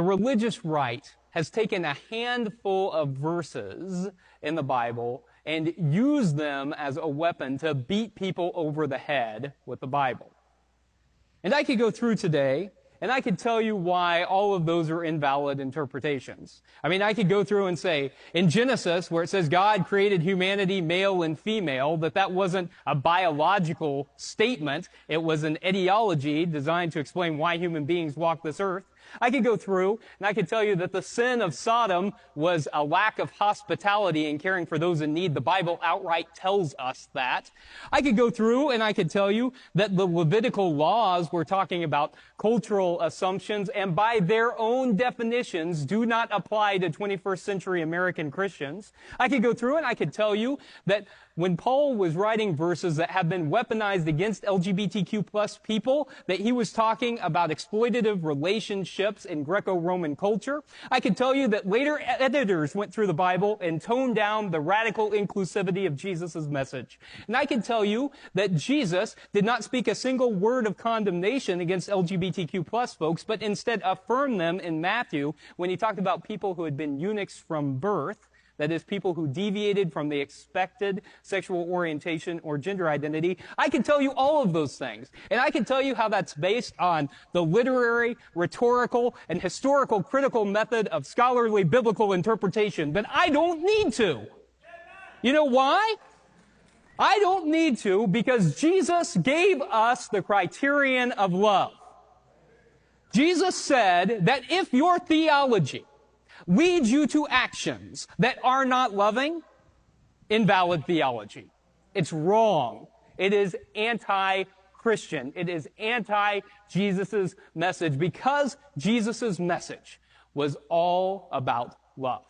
The religious right has taken a handful of verses in the Bible and used them as a weapon to beat people over the head with the Bible. And I could go through today, and I could tell you why all of those are invalid interpretations. I mean, I could go through and say, in Genesis, where it says God created humanity male and female, that wasn't a biological statement. It was an ideology designed to explain why human beings walk this earth. I could go through and I could tell you that the sin of Sodom was a lack of hospitality and caring for those in need. The Bible outright tells us that. I could go through and I could tell you that the Levitical laws were talking about cultural assumptions and by their own definitions do not apply to 21st century American Christians. I could go through and I could tell you that when Paul was writing verses that have been weaponized against LGBTQ plus people, that he was talking about exploitative relationships in Greco-Roman culture. I could tell you that later editors went through the Bible and toned down the radical inclusivity of Jesus' message. And I can tell you that Jesus did not speak a single word of condemnation against LGBTQ plus folks, but instead affirmed them in Matthew when he talked about people who had been eunuchs from birth. That is, people who deviated from the expected sexual orientation or gender identity. I can tell you all of those things. And I can tell you how that's based on the literary, rhetorical, and historical critical method of scholarly biblical interpretation. But I don't need to. You know why? I don't need to because Jesus gave us the criterion of love. Jesus said that if your theology leads you to actions that are not loving, invalid theology. It's wrong. It is anti-Christian. It is anti-Jesus' message because Jesus' message was all about love.